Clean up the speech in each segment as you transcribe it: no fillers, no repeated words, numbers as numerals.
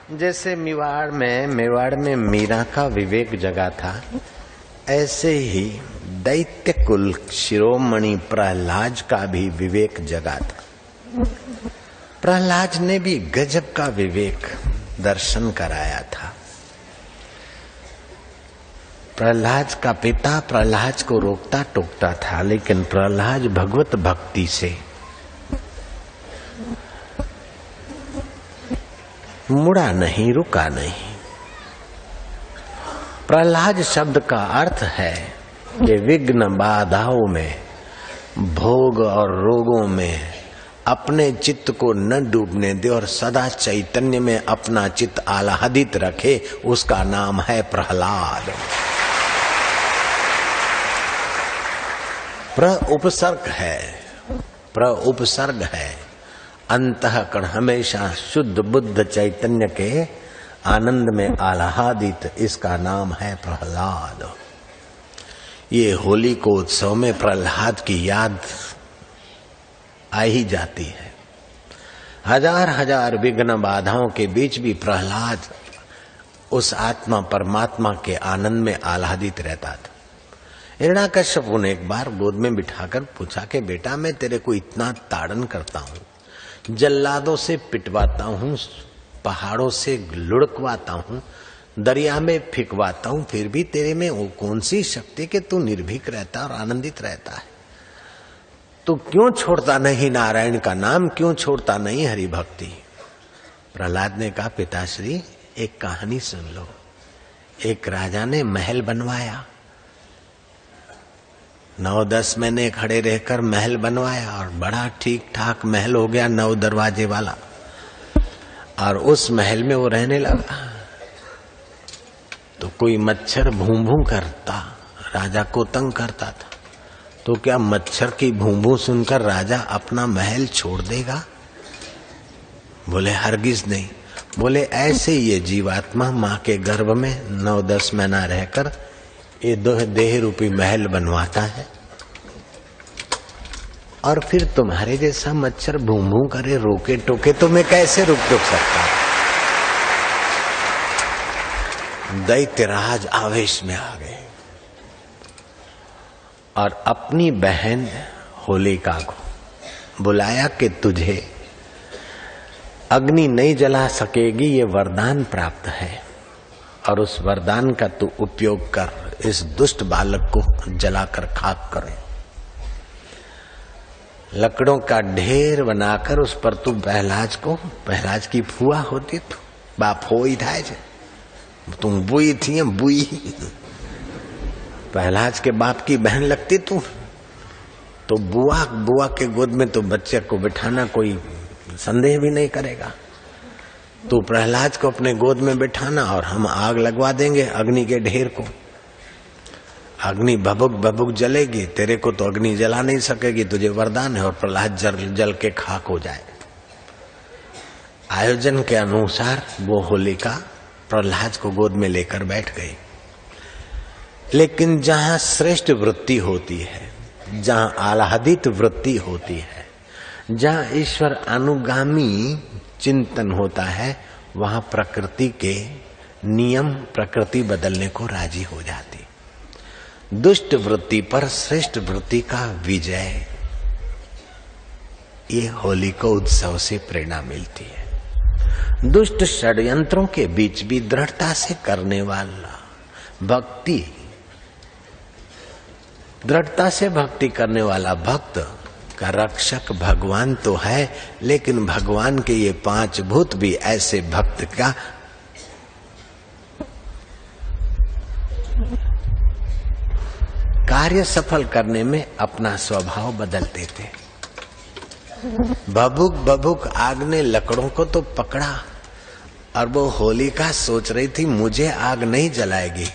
जैसे मेवाड़ में मीरा का विवेक जगा था, ऐसे ही दैत्य कुल शिरोमणि प्रहलाद का भी विवेक जगा था। प्रहलाद ने भी गजब का विवेक दर्शन कराया था। प्रहलाद का पिता प्रहलाद को रोकता टोकता था, लेकिन प्रहलाद भगवत भक्ति से मुड़ा नहीं, रुका नहीं। प्रहलाद शब्द का अर्थ है कि विघ्न बाधाओं में, भोग और रोगों में अपने चित्त को न डूबने दे और सदा चैतन्य में अपना चित्त आह्लादित रखे, उसका नाम है प्रहलाद। प्र उपसर्ग है। अंतःकरण हमेशा शुद्ध बुद्ध चैतन्य के आनंद में आह्लादित, इसका नाम है प्रहलाद। ये होली को उत्सव में प्रहलाद की याद आ ही जाती है। हजार हजार विघ्न बाधाओं के बीच भी प्रहलाद उस आत्मा परमात्मा के आनंद में आह्लादित रहता था। हिरण्याकश्यपु ने एक बार गोद में बिठाकर पूछा कि बेटा, मैं तेरे को इतना ताड़न करता हूँ, जल्लादों से पिटवाता हूँ, पहाड़ों से लुढ़कवाता हूँ, दरिया में फिकवाता हूँ, फिर भी तेरे में वो कौन सी शक्ति कि तू निर्भीक रहता और आनंदित रहता है? तू क्यों छोड़ता नहीं नारायण का नाम, क्यों छोड़ता नहीं हरि भक्ति? प्रहलाद ने कहा, पिताश्री एक कहानी सुन लो। एक राजा ने महल बनवाया, 9-10 महीने खड़े रहकर महल बनवाया और बड़ा ठीक ठाक महल हो गया, 9 दरवाजे वाला। और उस महल में वो रहने लगा तो कोई मच्छर भूं भूं करता, राजा को तंग करता था। तो क्या मच्छर की भूं भूं सुनकर राजा अपना महल छोड़ देगा? बोले हरगिज नहीं। बोले ऐसे ये जीवात्मा माँ के गर्भ में 9-10 महीना रहकर ये देह रूपी महल बनवाता है, और फिर तुम्हारे जैसा मच्छर भूं भूं करे, रोके टोके तो मैं कैसे रुक टोक सकता? दैत्यराज आवेश में आ गए और अपनी बहन होलिका को बुलाया कि तुझे अग्नि नहीं जला सकेगी, ये वरदान प्राप्त है, और उस वरदान का तू उपयोग कर, इस दुष्ट बालक को जलाकर खाक करे। लकड़ों का ढेर बनाकर उस पर तू प्रहलाद की फुआ होती, तू बाप हो ही था, तुम बुई थी, बुई प्रहलाद के बाप की बहन लगती तू, तो बुआ के गोद में तो बच्चे को बिठाना कोई संदेह भी नहीं करेगा। तू प्रहलाद को अपने गोद में बिठाना और हम आग लगवा देंगे अग्नि के ढेर को। अग्नि भभुक भभुक जलेगी, तेरे को तो अग्नि जला नहीं सकेगी, तुझे वरदान है, और प्रहलाद जल के खाक हो जाए। आयोजन के अनुसार वो होलिका प्रहलाद को गोद में लेकर बैठ गई। लेकिन जहाँ श्रेष्ठ वृत्ति होती है, जहाँ आह्लादित वृत्ति होती है, जहाँ ईश्वर अनुगामी चिंतन होता है, वहाँ प्रकृति के नियम प्रकृति बदलने को राजी हो जाती। दुष्ट वृत्ति पर श्रेष्ठ वृत्ति का विजय, ये होली को उत्सव से प्रेरणा मिलती है। दुष्ट षड्यंत्रों के बीच भी दृढ़ता से करने वाला भक्ति, दृढ़ता से भक्ति करने वाला भक्त का रक्षक भगवान तो है, लेकिन भगवान के ये 5 भूत भी ऐसे भक्त का कार्य सफल करने में अपना स्वभाव बदल देते। बबुक बबुक आग ने लकड़ों को तो पकड़ा, और वो होलिका सोच रही थी मुझे आग नहीं जलाएगी।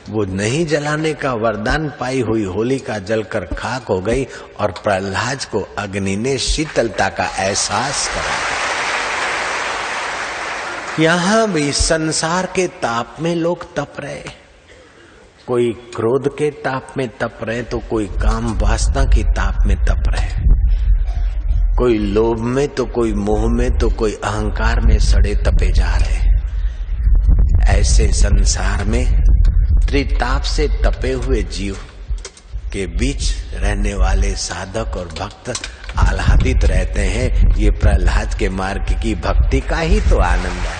वो नहीं जलाने का वरदान पाई हुई होलिका जलकर खाक हो गई, और प्रहलाद को अग्नि ने शीतलता का एहसास कराया। यहाँ भी संसार के ताप में लोग तप रहे, कोई क्रोध के ताप में तप रहे, तो कोई काम वासना की ताप में तप रहे, कोई लोभ में तो कोई मोह में तो कोई अहंकार में सड़े तपे जा रहे। ऐसे संसार में त्रिताप से तपे हुए जीव के बीच रहने वाले साधक और भक्त आह्लादित रहते हैं। ये प्रहलाद के मार्ग की भक्ति का ही तो आनंद है।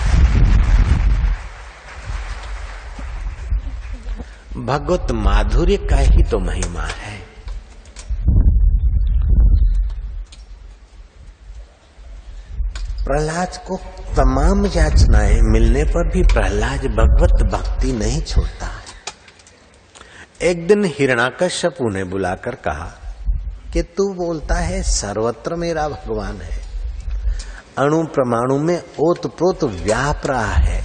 भगवत माधुर्य का ही तो महिमा है। प्रहलाद को तमाम याचनाएं मिलने पर भी प्रहलाद भगवत भक्ति नहीं छोड़ता है। एक दिन हिरण्याकश्यप ने बुलाकर कहा कि तू बोलता है सर्वत्र मेरा भगवान है, अणु परमाणु में ओतप्रोत व्याप रहा है,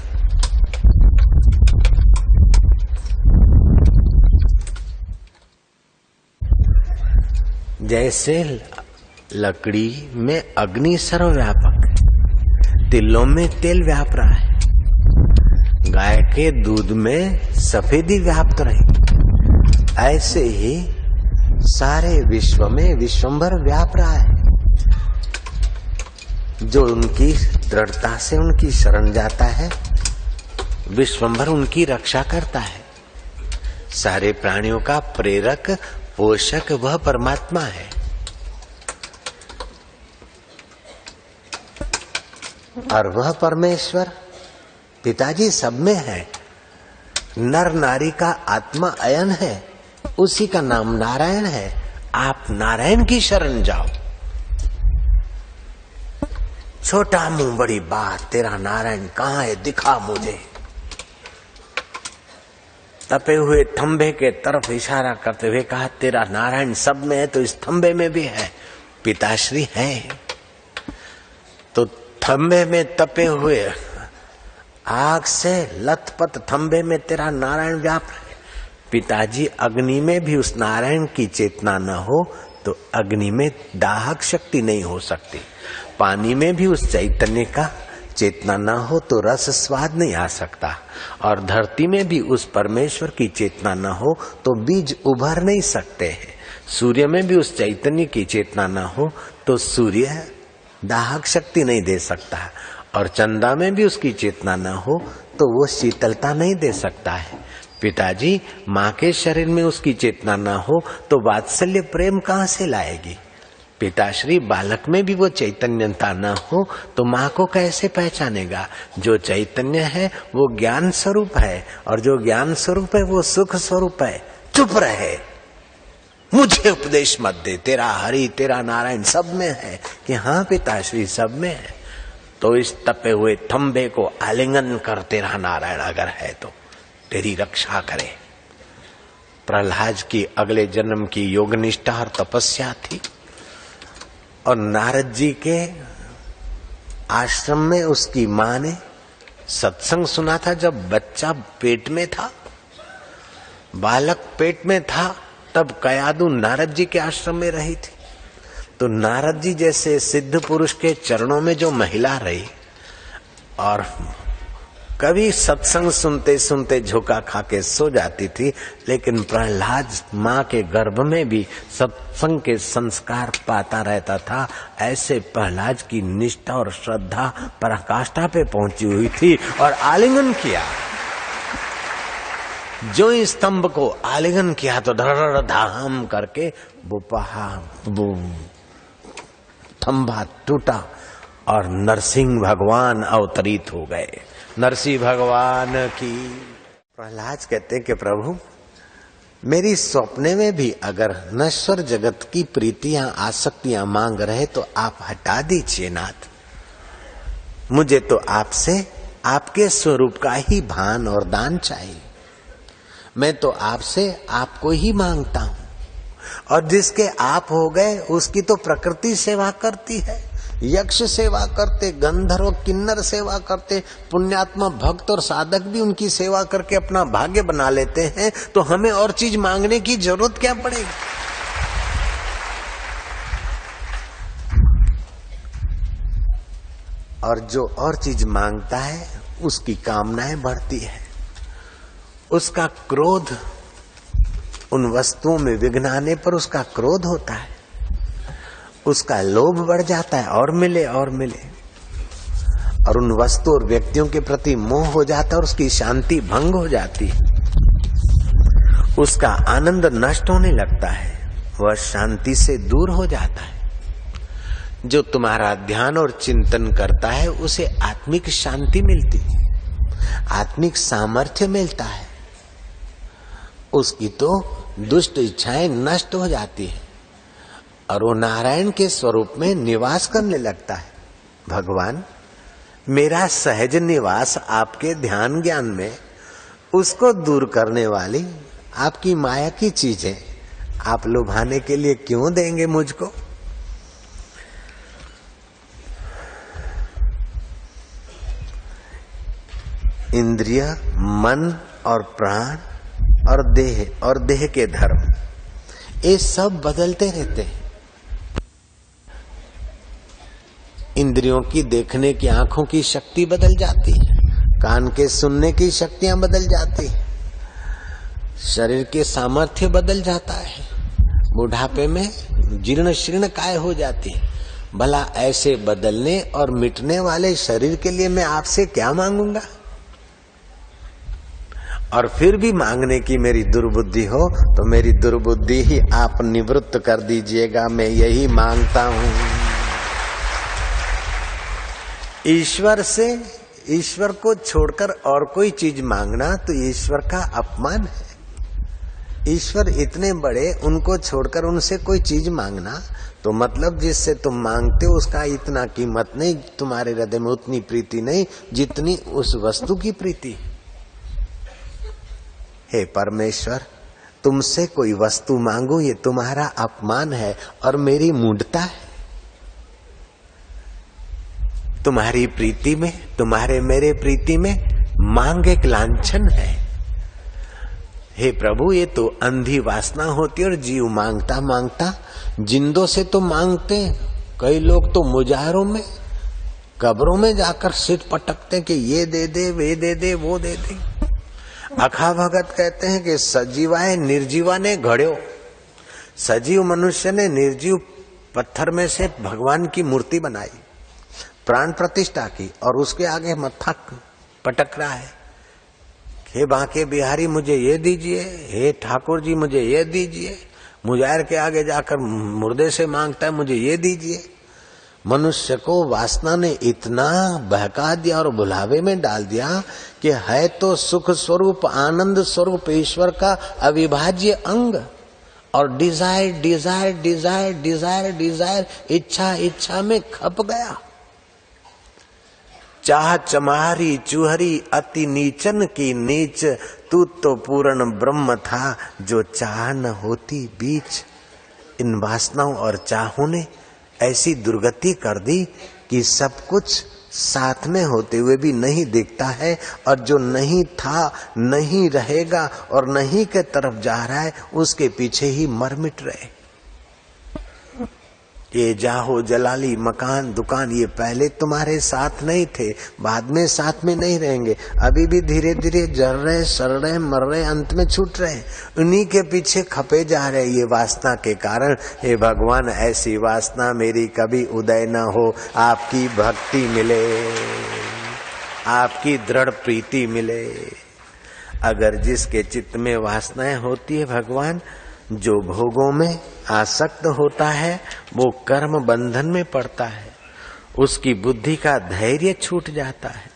जैसे लकड़ी में अग्नि सर्वव्यापक है, तिलों में तेल व्याप रहा है, गाय के दूध में सफेदी व्याप्त रही, ऐसे ही सारे विश्व में विश्वंभर व्याप रहा है। जो उनकी दृढ़ता से उनकी शरण जाता है, विश्वंभर उनकी रक्षा करता है। सारे प्राणियों का प्रेरक पोषक वह परमात्मा है। और वह परमेश्वर पिताजी सब में है। नर नारी का आत्मा अयन है, उसी का नाम नारायण है। आप नारायण की शरण जाओ। छोटा मुंह बड़ी बात, तेरा नारायण कहाँ है, दिखा मुझे। तपे हुए थंबे के तरफ इशारा करते हुए कहा, तेरा नारायण सब में है तो इस थंबे में भी है। पिताश्री है तो थंबे में तपे हुए आग से लथपथ थंबे में तेरा नारायण व्याप है। पिताजी अग्नि में भी उस नारायण की चेतना न हो तो अग्नि में दाहक शक्ति नहीं हो सकती। पानी में भी उस चैतन्य का चेतना न हो तो रस स्वाद नहीं आ सकता। और धरती में भी उस परमेश्वर की चेतना न हो तो बीज उभर नहीं सकते हैं। सूर्य में भी उस चैतन्य की चेतना न हो तो सूर्य दाहक शक्ति नहीं दे सकता। और चंदा में भी उसकी चेतना न हो तो वो शीतलता नहीं दे सकता है। पिताजी माँ के शरीर में उसकी चेतना न हो तो वात्सल्य प्रेम कहाँ से लाएगी। पिताश्री बालक में भी वो चैतन्यता न हो तो माँ को कैसे पहचानेगा। जो चैतन्य है वो ज्ञान स्वरूप है और जो ज्ञान स्वरूप है वो सुख स्वरूप है। चुप रहे, मुझे उपदेश मत दे। तेरा हरि तेरा नारायण सब में है कि हाँ पिताश्री सब में है। तो इस तपे हुए थंबे को आलिंगन कर, तेरा नारायण अगर है तो तेरी रक्षा करे। प्रहलाद की अगले जन्म की योग निष्ठा और तपस्या थी। और नारद जी के आश्रम में उसकी माँ ने सत्संग सुना था। जब बच्चा पेट में था, बालक पेट में था, तब कयादु नारद जी के आश्रम में रही थी। तो नारद जी जैसे सिद्ध पुरुष के चरणों में जो महिला रही और कभी सत्संग सुनते सुनते झोंका खा के सो जाती थी, लेकिन प्रहलाद माँ के गर्भ में भी सत्संग के संस्कार पाता रहता था। ऐसे प्रहलाद की निष्ठा और श्रद्धा पराकाष्ठा पे पहुंची हुई थी और आलिंगन किया। जो इस स्तंभ को आलिंगन किया तो धड़ धाम करके वो थंभा टूटा और नरसिंह भगवान अवतरित हो गए। नरसिंह भगवान की। प्रहलाद कहते कि प्रभु मेरी सपने में भी अगर नश्वर जगत की प्रीतियां आसक्तियां मांग रहे तो आप हटा दीजिए नाथ। मुझे तो आपसे आपके स्वरूप का ही भान और दान चाहिए। मैं तो आपसे आपको ही मांगता हूं। और जिसके आप हो गए उसकी तो प्रकृति सेवा करती है। यक्ष सेवा करते, गंधर्व किन्नर सेवा करते, पुण्यात्मा भक्त और साधक भी उनकी सेवा करके अपना भाग्य बना लेते हैं। तो हमें और चीज मांगने की जरूरत क्या पड़ेगी। और जो और चीज मांगता है उसकी कामनाएं बढ़ती है। उसका क्रोध, उन वस्तुओं में विघ्न आने पर उसका क्रोध होता है, उसका लोभ बढ़ जाता है और मिले और मिले। और उन वस्तु और व्यक्तियों के प्रति मोह हो जाता है और उसकी शांति भंग हो जाती है, उसका आनंद नष्ट होने लगता है, वह शांति से दूर हो जाता है। जो तुम्हारा ध्यान और चिंतन करता है उसे आत्मिक शांति मिलती, आत्मिक सामर्थ्य मिलता है, उसकी तो दुष्ट इच्छाएं नष्ट हो जाती है और वो नारायण के स्वरूप में निवास करने लगता है। भगवान, मेरा सहज निवास आपके ध्यान ज्ञान में, उसको दूर करने वाली आपकी माया की चीजें आप लुभाने के लिए क्यों देंगे मुझको? इंद्रिय, मन और प्राण और देह के धर्म, ये सब बदलते रहते हैं। इंद्रियों की देखने की आंखों की शक्ति बदल जाती है, कान के सुनने की शक्तियां बदल जाती है, शरीर के सामर्थ्य बदल जाता है, बुढ़ापे में जीर्ण शीर्ण काय हो जाती है। भला ऐसे बदलने और मिटने वाले शरीर के लिए मैं आपसे क्या मांगूंगा? और फिर भी मांगने की मेरी दुर्बुद्धि हो तो मेरी दुर्बुद्धि ही आप निवृत्त कर दीजिएगा, मैं यही मांगता हूं। ईश्वर को छोड़कर और कोई चीज मांगना तो ईश्वर का अपमान है। ईश्वर इतने बड़े, उनको छोड़कर उनसे कोई चीज मांगना तो मतलब जिससे तुम मांगते हो उसका इतना कीमत नहीं, तुम्हारे हृदय में उतनी प्रीति नहीं जितनी उस वस्तु की प्रीति। हे परमेश्वर, तुमसे कोई वस्तु मांगू ये तुम्हारा अपमान है और मेरी मूढ़ता है। तुम्हारी प्रीति में, तुम्हारे मेरे प्रीति में मांग एक लांछन है। हे प्रभु, ये तो अंधी वासना होती है और जीव मांगता मांगता जिंदों से तो मांगते। कई लोग तो मुजाहरों में, कब्रों में जाकर सिर पटकते कि ये दे दे, वे दे दे, वो दे दे। अखा भगत कहते हैं कि सजीवाए निर्जीवा ने घड़्यो, सजीव मनुष्य ने निर्जीव पत्थर में से भगवान की मूर्ति बनाई, प्राण प्रतिष्ठा की और उसके आगे मत्था पटक रहा है। हे बांके बिहारी मुझे ये दीजिए, हे ठाकुर जी मुझे ये दीजिए। मुजाहिर के आगे जाकर मुर्दे से मांगता है मुझे ये दीजिए। मनुष्य को वासना ने इतना बहका दिया और बुलावे में डाल दिया कि है तो सुख स्वरूप, आनंद स्वरूप ईश्वर का अविभाज्य अंग, और desire desire desire desire desire, इच्छा इच्छा में खप गया। चाह चमारी चूहरी अति नीचन की नीच, तू तो पूर्ण ब्रह्म था जो चाह न होती बीच। इन वासनाओं और चाहों ने ऐसी दुर्गति कर दी कि सब कुछ साथ में होते हुए भी नहीं दिखता है, और जो नहीं था, नहीं रहेगा और नहीं के तरफ जा रहा है उसके पीछे ही मर मिट रहे। ये जाहो जलाली मकान दुकान, ये पहले तुम्हारे साथ नहीं थे, बाद में साथ में नहीं रहेंगे, अभी भी धीरे धीरे जल रहे, सड़ रहे, मर रहे, अंत में छूट रहे, उन्हीं के पीछे खपे जा रहे ये वासना के कारण। हे भगवान, ऐसी वासना मेरी कभी उदय न हो, आपकी भक्ति मिले, आपकी दृढ़ प्रीति मिले। अगर जिसके चित्त में वासनाएं होती है भगवान, जो भोगों में आसक्त होता है वो कर्म बंधन में पड़ता है, उसकी बुद्धि का धैर्य छूट जाता है,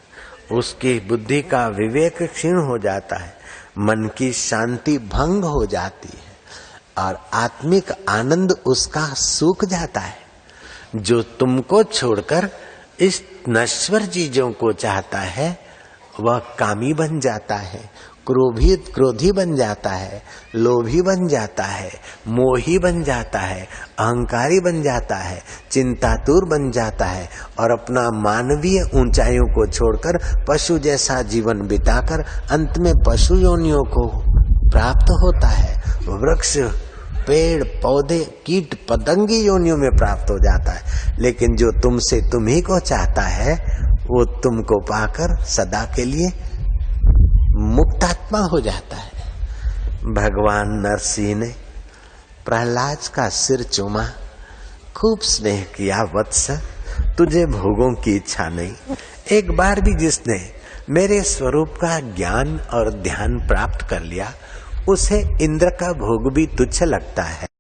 उसकी बुद्धि का विवेक क्षीण हो जाता है, मन की शांति भंग हो जाती है और आत्मिक आनंद उसका सूख जाता है। जो तुमको छोड़कर इस नश्वर चीजों को चाहता है वह कामी बन जाता है, क्रोधी बन जाता है, लोभी बन जाता है, मोही बन जाता है, अहंकारी बन जाता है, चिंतातुर बन जाता है और अपना मानवीय ऊंचाइयों को छोड़कर पशु जैसा जीवन बिताकर अंत में पशु योनियों को प्राप्त होता है। वृक्ष, पेड़, पौधे, कीट, पतंगी योनियों में प्राप्त हो जाता है। लेकिन जो तुमसे तुम्ही को चाहता है वो तुमको पाकर सदा के लिए मुक्तात्मा हो जाता है। भगवान नरसिंह ने प्रहलाद का सिर चूमा, खूब स्नेह किया, वत्स तुझे भोगों की इच्छा नहीं, एक बार भी जिसने मेरे स्वरूप का ज्ञान और ध्यान प्राप्त कर लिया, उसे इंद्र का भोग भी तुच्छ लगता है।